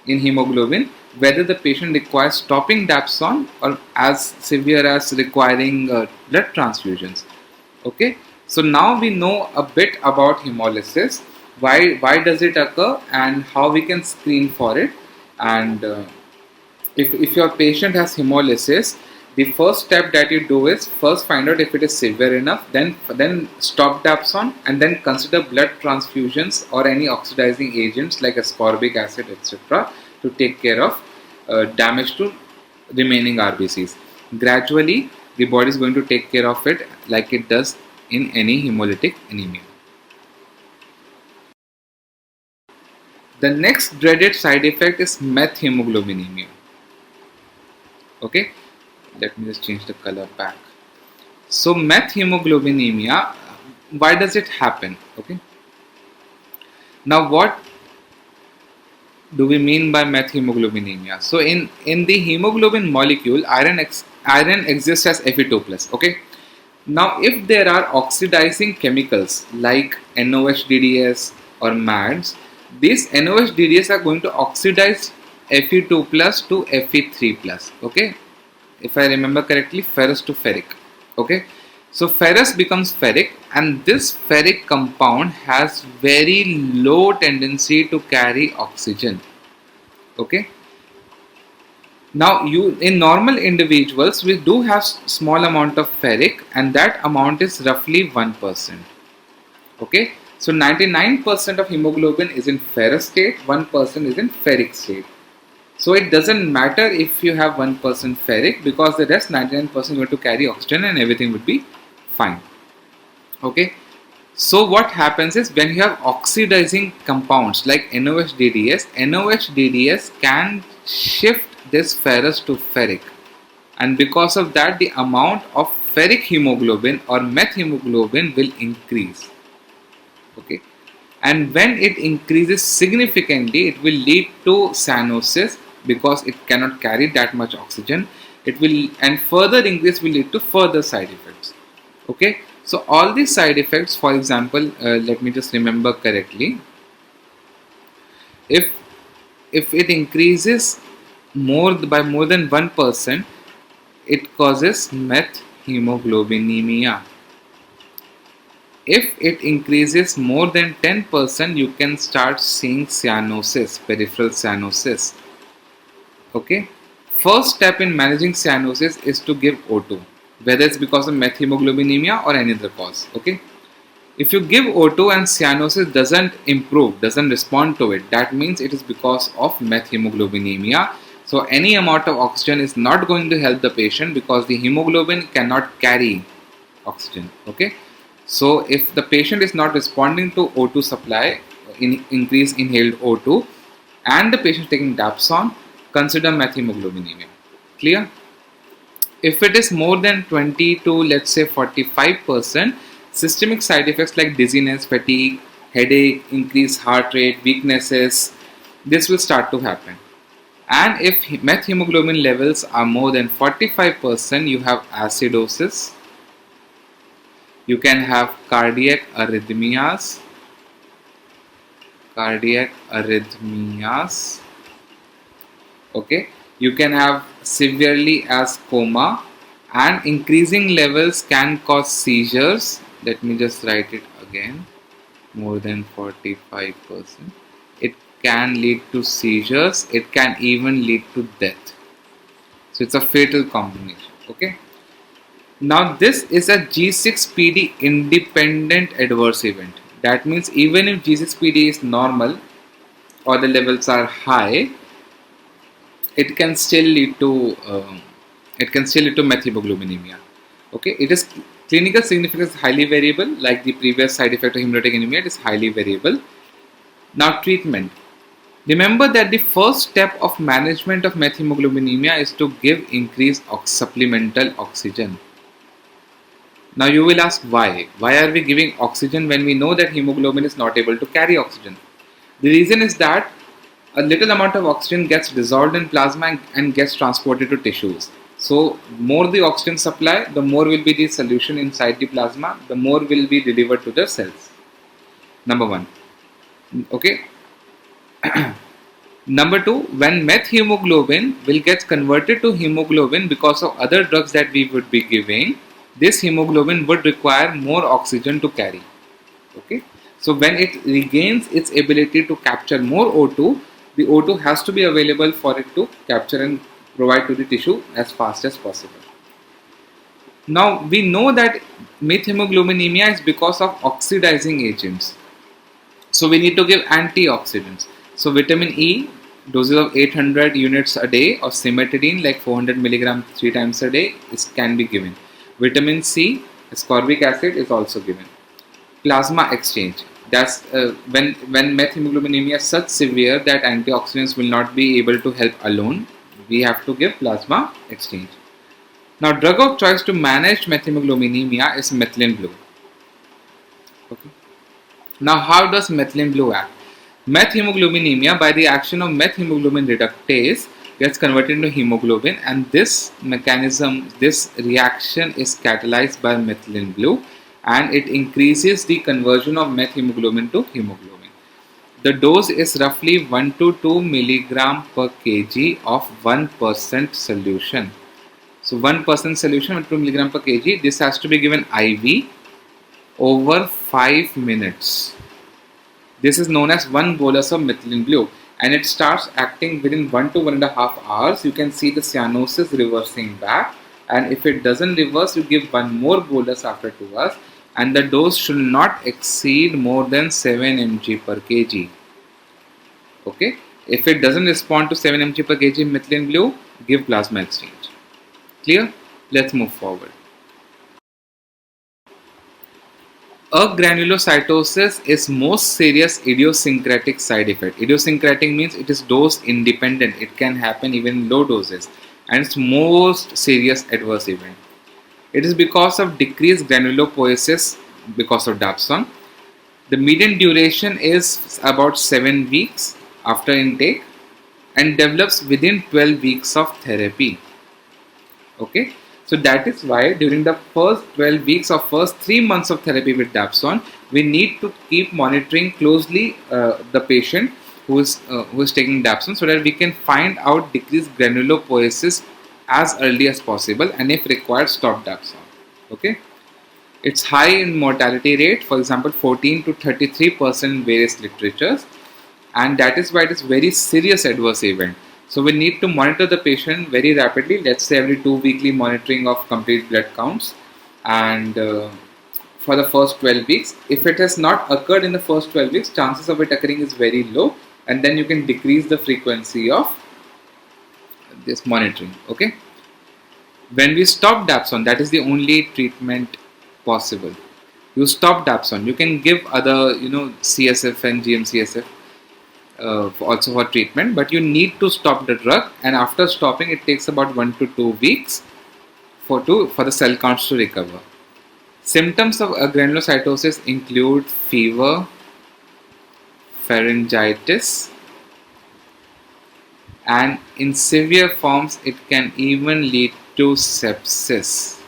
in hemoglobin, whether the patient requires stopping Dapsone or as severe as requiring blood transfusions. Okay, so now we know a bit about hemolysis. why does it occur, and how we can screen for it. And if your patient has hemolysis, the first step that you do is first find out if it is severe enough, then stop Dapsone, and then consider blood transfusions or any oxidizing agents like ascorbic acid, etc., to take care of damage to remaining RBCs. Gradually, the body is going to take care of it like it does in any hemolytic anemia. The next dreaded side effect is methemoglobinemia. Okay, let me just change the color back. So methemoglobinemia, why does it happen? Okay, now what do we mean by methemoglobinemia? So in the hemoglobin molecule, iron exists as Fe2 plus. Okay, now if there are oxidizing chemicals like NOHDDS or MADS, these NOHDDS are going to oxidize Fe2 plus to Fe3 plus. Okay, if I remember correctly, ferrous to ferric. Okay, so ferrous becomes ferric, and this ferric compound has very low tendency to carry oxygen. Okay, now in normal individuals we do have small amount of ferric, and that amount is roughly 1%. Okay, so 99% of hemoglobin is in ferrous state, 1% is in ferric state. So it doesn't matter if you have 1% ferric, because the rest 99% is going to carry oxygen and everything would be fine. Okay, so what happens is when you have oxidizing compounds like NOHDDS can shift this ferrous to ferric, and because of that the amount of ferric hemoglobin or methemoglobin will increase. Okay, and when it increases significantly, it will lead to cyanosis because it cannot carry that much oxygen. It will, and further increase will lead to further side effects. Okay, so all these side effects, for example, let me just remember correctly. If it increases by more than 1%, it causes methemoglobinemia. If it increases more than 10%, you can start seeing cyanosis, peripheral cyanosis. Okay, first step in managing cyanosis is to give O2, whether it's because of methemoglobinemia or any other cause. Okay, if you give O2 and cyanosis doesn't improve, doesn't respond to it, that means it is because of methemoglobinemia. So any amount of oxygen is not going to help the patient because the hemoglobin cannot carry oxygen. Okay, so if the patient is not responding to O2 supply, increase inhaled O2, and the patient is taking Dapsone, consider methemoglobinemia. Clear? If it is more than 20 to let's say 45%, systemic side effects like dizziness, fatigue, headache, increased heart rate, weaknesses, this will start to happen. And if methemoglobin levels are more than 45%, you have acidosis. You can have cardiac arrhythmias. Okay, you can have severely as coma, and increasing levels can cause seizures. Let me just write it again. More than 45%. It can lead to seizures. It can even lead to death. So it's a fatal combination. Okay. Now this is a G6PD independent adverse event. That means even if G6PD is normal or the levels are high, it can still lead to methemoglobinemia. Okay, it is clinical significance highly variable, like the previous side effect of hemolytic anemia. It is highly variable. Now treatment. Remember that the first step of management of methemoglobinemia is to give increased supplemental oxygen. Now you will ask why? Why are we giving oxygen when we know that hemoglobin is not able to carry oxygen? The reason is that a little amount of oxygen gets dissolved in plasma and gets transported to tissues. So more the oxygen supply, the more will be the solution inside the plasma, the more will be delivered to the cells. Number one. Okay. Number two, when methemoglobin will get converted to hemoglobin because of other drugs that we would be giving, this hemoglobin would require more oxygen to carry. Okay. So when it regains its ability to capture more O2, the O2 has to be available for it to capture and provide to the tissue as fast as possible. Now we know that methemoglobinemia is because of oxidizing agents. So we need to give antioxidants. So vitamin E, doses of 800 units a day, or cimetidine like 400 milligram 3 times a day can be given. Vitamin C, ascorbic acid is also given. Plasma exchange. That's when methemoglobinemia is such severe that antioxidants will not be able to help alone. We have to give plasma exchange. Now, drug of choice to manage methemoglobinemia is methylene blue. Okay. Now, how does methylene blue act? Methemoglobinemia, by the action of methemoglobin reductase, gets converted into hemoglobin, and this mechanism, this reaction is catalyzed by methylene blue, and it increases the conversion of methemoglobin to hemoglobin. The dose is roughly 1 to 2 milligram per kg of 1% solution. So 1% solution with 2 milligram per kg. This has to be given IV over 5 minutes. This is known as 1 bolus of methylene blue, and it starts acting within 1 to 1.5 hours. You can see the cyanosis reversing back, and if it doesn't reverse, you give 1 more bolus after 2 hours, and the dose should not exceed more than 7 mg per kg. Okay, if it doesn't respond to 7 mg per kg methylene blue, give plasma exchange. Clear? Let's move forward. Agranulocytosis is most serious idiosyncratic side effect. Idiosyncratic means it is dose independent. It can happen even in low doses, and it's most serious adverse event. It is because of decreased granulopoiesis because of Dapsone. The median duration is about 7 weeks after intake and develops within 12 weeks of therapy. Okay, so that is why during the first 12 weeks or first 3 months of therapy with Dapsone, we need to keep monitoring closely the patient who is taking Dapsone, so that we can find out decreased granulopoiesis as early as possible, and if required, stop Dapsone. Okay, it's high in mortality rate, for example 14 to 33% in various literatures, and that is why it is very serious adverse event. So we need to monitor the patient very rapidly, let's say every 2 weekly monitoring of complete blood counts, and for the first 12 weeks. If it has not occurred in the first 12 weeks, chances of it occurring is very low, and then you can decrease the frequency of this monitoring. Okay. When we stop Dapsone, that is the only treatment possible. You stop Dapsone, you can give other, CSF and GM-CSF also for treatment, but you need to stop the drug, and after stopping it takes about 1 to 2 weeks for the cell counts to recover. Symptoms of agranulocytosis include fever, pharyngitis, and in severe forms it can even lead to sepsis.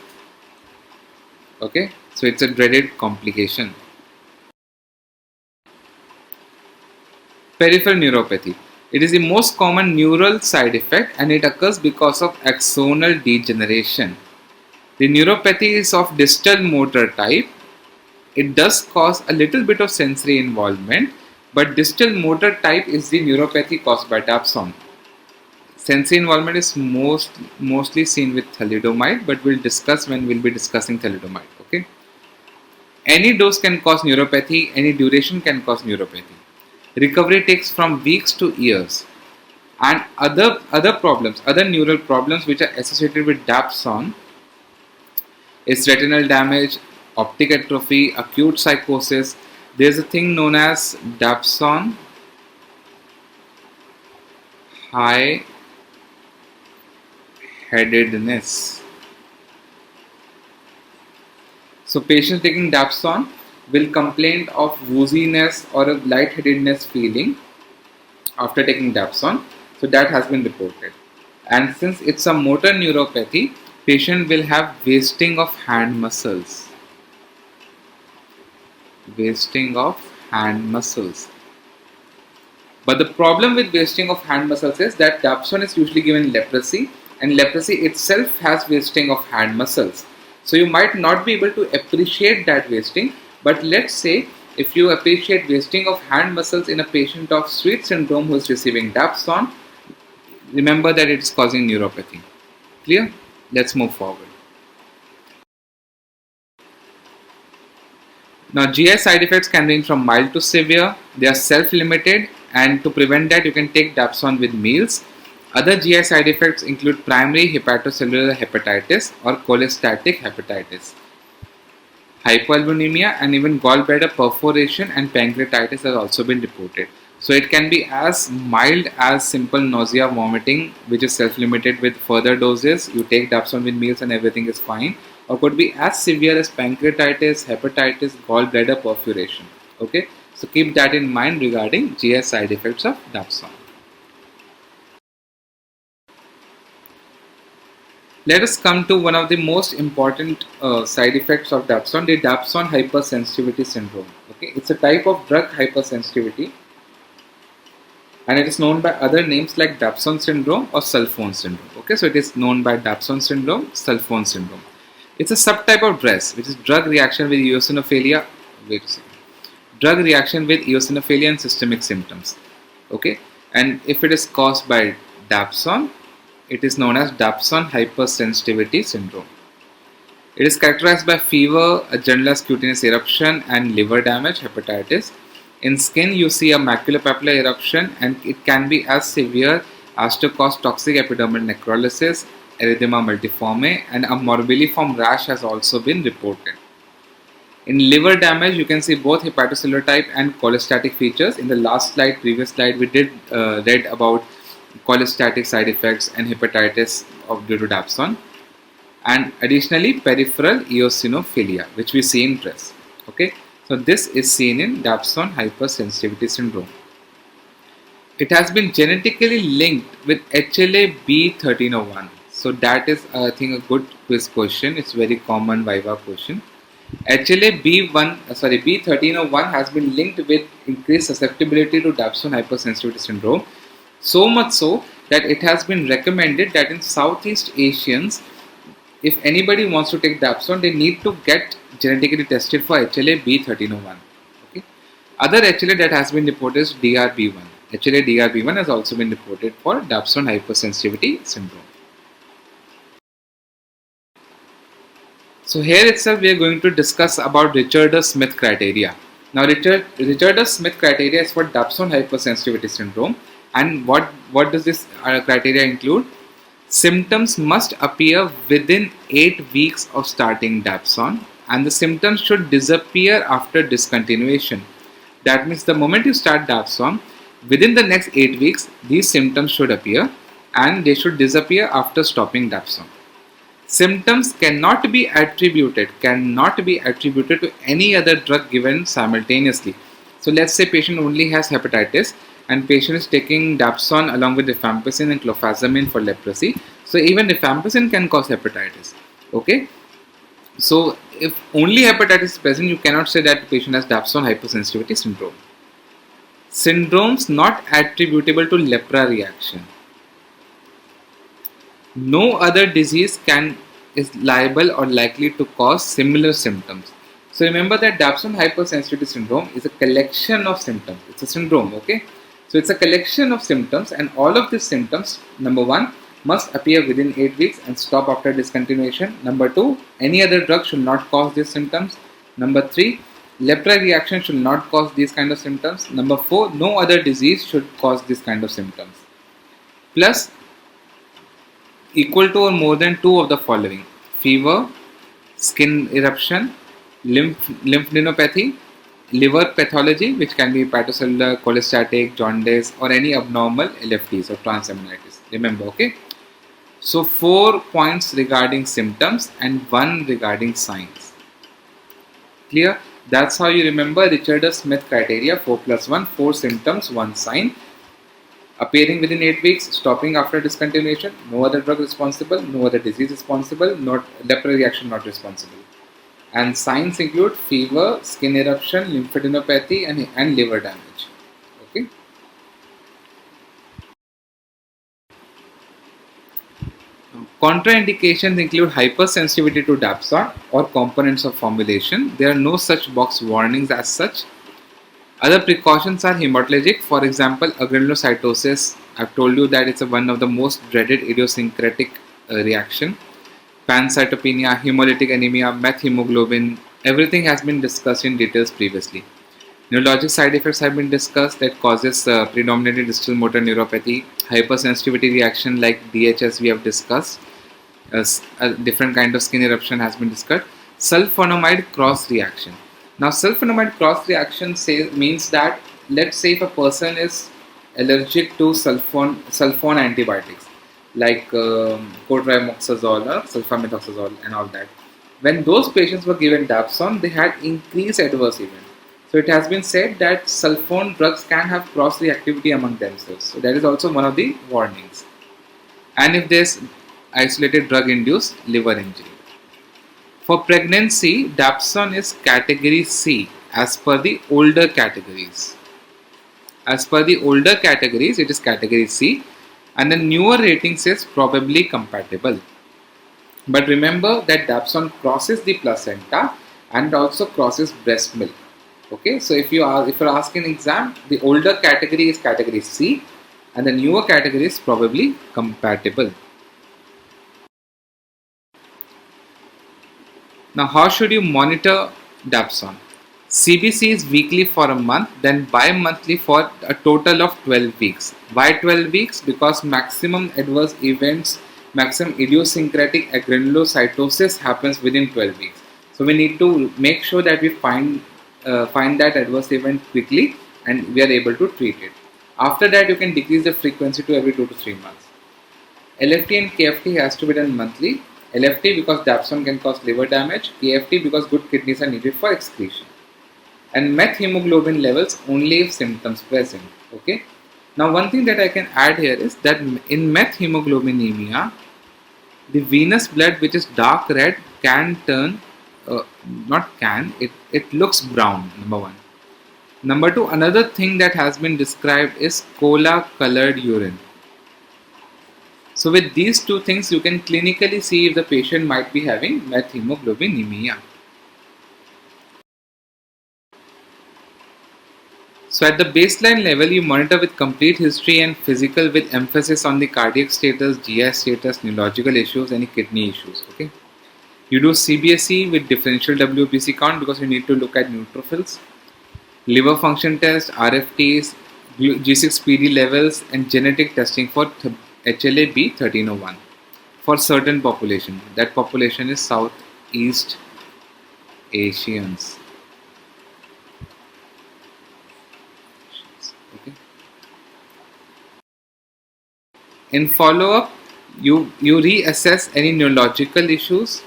Okay, so it's a dreaded complication. Peripheral neuropathy. It is the most common neural side effect, and it occurs because of axonal degeneration. The neuropathy is of distal motor type. It does cause a little bit of sensory involvement, but distal motor type is the neuropathy caused by Dapsone. Sensory involvement is mostly seen with thalidomide, but we'll discuss when we'll be discussing thalidomide. Okay. Any dose can cause neuropathy, any duration can cause neuropathy. Recovery takes from weeks to years. And other neural problems which are associated with Dapsone is retinal damage, optic atrophy, acute psychosis. There's a thing known as Dapsone high-headedness. So patients taking Dapsone will complain of wooziness or a lightheadedness feeling after taking Dapsone. So that has been reported. And since it's a motor neuropathy, patient will have wasting of hand muscles. Wasting of hand muscles. But the problem with wasting of hand muscles is that Dapsone is usually given in leprosy, and leprosy itself has wasting of hand muscles. So you might not be able to appreciate that wasting, but let's say if you appreciate wasting of hand muscles in a patient of Sweet syndrome who is receiving Dapsone, remember that it's causing neuropathy. Clear? Let's move forward. Now, GI side effects can range from mild to severe. They are self-limited, and to prevent that, you can take Dapsone with meals. Other GI side effects include primary hepatocellular hepatitis or cholestatic hepatitis, hypoalbuminemia, and even gallbladder perforation and pancreatitis has also been reported. So it can be as mild as simple nausea, vomiting, which is self-limited with further doses. You take Dapsone with meals and everything is fine. Or could be as severe as pancreatitis, hepatitis, gallbladder perforation. Okay, so keep that in mind regarding GI side effects of Dapsone. Let us come to one of the most important side effects of Dapsone, the Dapsone hypersensitivity syndrome. Okay, it's a type of drug hypersensitivity, and it is known by other names like Dapsone syndrome or sulfone syndrome. Okay, so it is known by Dapsone syndrome, sulfone syndrome. It's a subtype of DRESS, which is drug reaction with eosinophilia. Wait a second. Drug reaction with eosinophilia and systemic symptoms. Okay, and if it is caused by Dapsone, it is known as Dapsone hypersensitivity syndrome. It is characterized by fever, a generalized cutaneous eruption, and liver damage, hepatitis. In skin, you see a maculopapular eruption, and it can be as severe as to cause toxic epidermal necrolysis, erythema multiforme, and a morbilliform rash has also been reported. In liver damage, you can see both hepatocellular type and cholestatic features. In the last slide, previous slide, we did read about cholestatic side effects and hepatitis due to Dapsone. And additionally, peripheral eosinophilia, which we see in DRESS. Okay, so this is seen in Dapsone hypersensitivity syndrome. It has been genetically linked with HLA-B1301. So that is, I think, a good quiz question. It's very common Viva question. B1301 has been linked with increased susceptibility to Dapsone hypersensitivity syndrome. So much so that it has been recommended that in Southeast Asians, if anybody wants to take Dapsone, they need to get genetically tested for HLA-B1301. Okay. Other HLA that has been reported is DRB1. HLA-DRB1 has also been reported for Dapsone hypersensitivity syndrome. So here itself we are going to discuss about Richardson-Smith criteria. Now Richardson-Smith criteria is for Dapsone hypersensitivity syndrome, and what does this criteria include? Symptoms must appear within 8 weeks of starting Dapsone, and the symptoms should disappear after discontinuation. That means the moment you start Dapsone, within the next 8 weeks, these symptoms should appear and they should disappear after stopping Dapsone. Symptoms cannot be attributed to any other drug given simultaneously. So let's say patient only has hepatitis and patient is taking Dapsone along with rifampicin and clofazimine for leprosy. So even rifampicin can cause hepatitis. Okay. So if only hepatitis is present, you cannot say that the patient has Dapsone hypersensitivity syndrome. Syndromes not attributable to lepra reaction. No other disease is liable or likely to cause similar symptoms. So remember that Dapsone hypersensitivity syndrome is a collection of symptoms. It's a syndrome, okay? So it's a collection of symptoms, and all of these symptoms, number 1, must appear within 8 weeks and stop after discontinuation. Number 2, any other drug should not cause these symptoms. Number 3, lepra reaction should not cause these kind of symptoms. Number 4, no other disease should cause this kind of symptoms. Plus, equal to or more than 2 of the following: fever, skin eruption, lymphadenopathy, liver pathology, which can be hepatocellular, cholestatic, jaundice, or any abnormal LFTs or transaminitis. Remember, okay? So 4 points regarding symptoms and 1 regarding signs. Clear? That's how you remember Richardson-Smith criteria: 4 plus 1, 4 symptoms, 1 sign. Appearing within 8 weeks, stopping after discontinuation, no other drug responsible, no other disease responsible, not lepra reaction not responsible. And signs include fever, skin eruption, lymphadenopathy, and liver damage. Okay. Contra-indications include hypersensitivity to Dapsone or components of formulation. There are no such box warnings as such. Other precautions are hematologic. For example, agranulocytosis. I've told you that it's one of the most dreaded idiosyncratic reaction. Pancytopenia, hemolytic anemia, methemoglobin. Everything has been discussed in details previously. Neurologic side effects have been discussed that causes predominantly distal motor neuropathy, hypersensitivity reaction like DHS we have discussed, a different kind of skin eruption has been discussed, sulfonamide cross reaction. Now sulfonamide cross reaction means that let's say if a person is allergic to sulfone antibiotics like cotrimoxazole or sulfamethoxazole and all that. When those patients were given Dapsone, they had increased adverse events. So it has been said that sulfone drugs can have cross reactivity among themselves. So that is also one of the warnings. And if there's isolated drug induced liver injury. For pregnancy, Dapsone is category C as per the older categories. As per the older categories, it is category C, and the newer rating says probably compatible. But remember that Dapsone crosses the placenta and also crosses breast milk. Okay, so if you're asking exam, the older category is category C, and the newer category is probably compatible. Now, how should you monitor Dapsone? CBC is weekly for a month, then bi-monthly for a total of 12 weeks. Why 12 weeks? Because maximum adverse events, maximum idiosyncratic agranulocytosis happens within 12 weeks. So we need to make sure that we find that adverse event quickly and we are able to treat it. After that, you can decrease the frequency to every 2 to 3 months. LFT and KFT has to be done monthly. LFT because Dapsone can cause liver damage, KFT because good kidneys are needed for excretion. And methemoglobin levels only if symptoms present. Okay. Now one thing that I can add here is that in methemoglobinemia, the venous blood which is dark red can turn, it looks brown, number one. Number two, another thing that has been described is cola colored urine. So with these two things, you can clinically see if the patient might be having methemoglobinemia. So at the baseline level, you monitor with complete history and physical with emphasis on the cardiac status, GI status, neurological issues, any kidney issues. Okay. You do CBSE with differential WBC count because you need to look at neutrophils, liver function test, RFTs, G6PD levels, and genetic testing for HLA-B 1301 for certain population. That population is Southeast Asians. Okay. In follow-up, you reassess any neurological issues.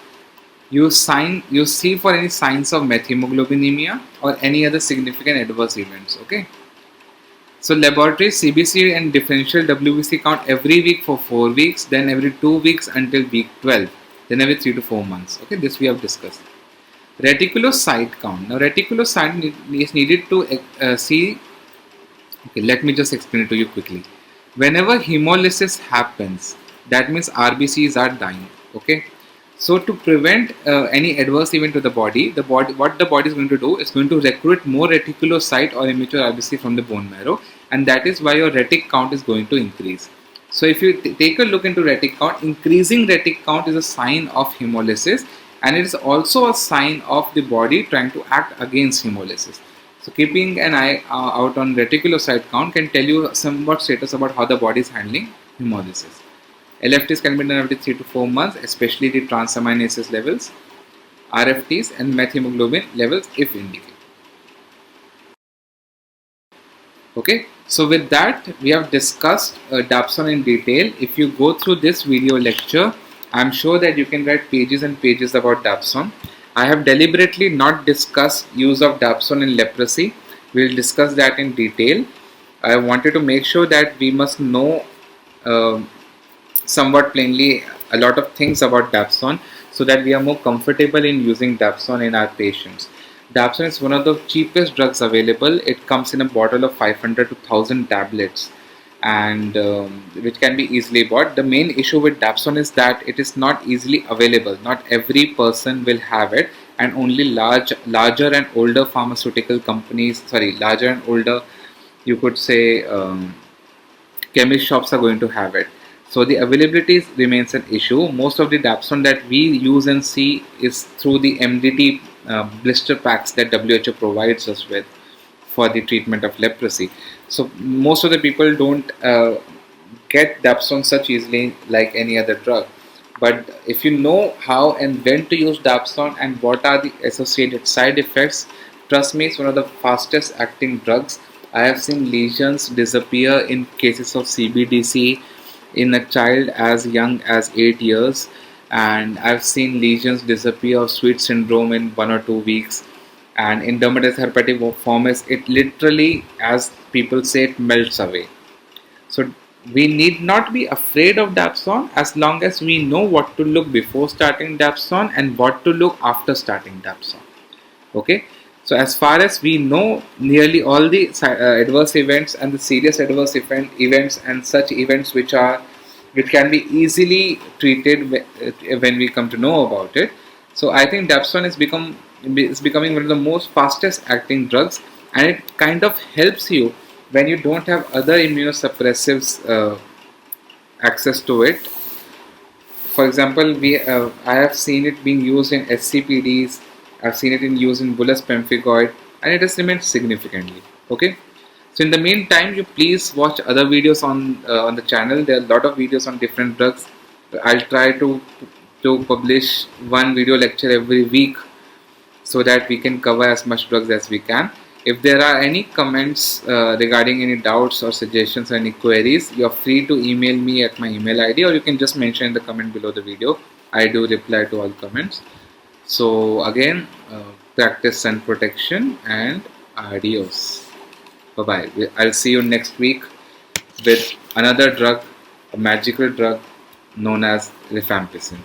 You see for any signs of methemoglobinemia or any other significant adverse events. Okay. So laboratory CBC and differential WBC count every week for 4 weeks, then every 2 weeks until week 12, then every 3 to 4 months. Okay, this we have discussed. Reticulocyte count. Now reticulocyte is needed to see. Okay, let me just explain it to you quickly. Whenever hemolysis happens, that means RBCs are dying. Okay. So to prevent any adverse event to the body, what the body is going to do is going to recruit more reticulocyte or immature RBC from the bone marrow, and that is why your retic count is going to increase. So if you take a look into retic count, increasing retic count is a sign of hemolysis, and it is also a sign of the body trying to act against hemolysis. So keeping an eye out on reticulocyte count can tell you somewhat status about how the body is handling hemolysis. LFTs can be done every 3 to 4 months, especially the transaminases levels, RFTs and methemoglobin levels if indicated. Okay, so with that we have discussed Dapsone in detail. If you go through this video lecture, I am sure that you can write pages and pages about Dapsone. I have deliberately not discussed use of Dapsone in leprosy. We will discuss that in detail. I wanted to make sure that we must know somewhat plainly a lot of things about Dapsone so that we are more comfortable in using Dapsone in our patients. Dapsone is one of the cheapest drugs available. It comes in a bottle of 500 to 1000 tablets, and which can be easily bought. The main issue with Dapsone is that it is not easily available. Not every person will have it, and only larger and older pharmaceutical companies, larger and older, you could say, chemist shops are going to have it. So the availability remains an issue. Most of the Dapsone that we use and see is through the MDT blister packs that WHO provides us with for the treatment of leprosy. So most of the people don't get Dapsone such easily like any other drug. But if you know how and when to use Dapsone and what are the associated side effects, trust me, it's one of the fastest acting drugs. I have seen lesions disappear in cases of CBDC in a child as young as 8 years, and I've seen lesions disappear of Sweet syndrome in 1 or 2 weeks. And in Dermatitis herpetiformis, it literally, as people say, it melts away. So we need not be afraid of Dapsone as long as we know what to look before starting Dapsone and what to look after starting Dapsone. Okay, so as far as we know, nearly all the adverse events and the serious adverse events and such events which can be easily treated when we come to know about it. So I think Dapsone is becoming one of the most fastest acting drugs, and it kind of helps you when you don't have other immunosuppressives access to it. For example, I have seen it being used in SCPDs. I've seen it in use in bullous pemphigoid, and it has remained significantly. Okay, so in the meantime, you please watch other videos on the channel. There are a lot of videos on different drugs. I'll try to publish one video lecture every week so that we can cover as much drugs as we can. If there are any comments regarding any doubts or suggestions or any queries, you're free to email me at my email ID, or you can just mention in the comment below the video. I do reply to all comments. So again, practice sun protection and adios. Bye bye. I'll see you next week with another drug, a magical drug known as rifampicin.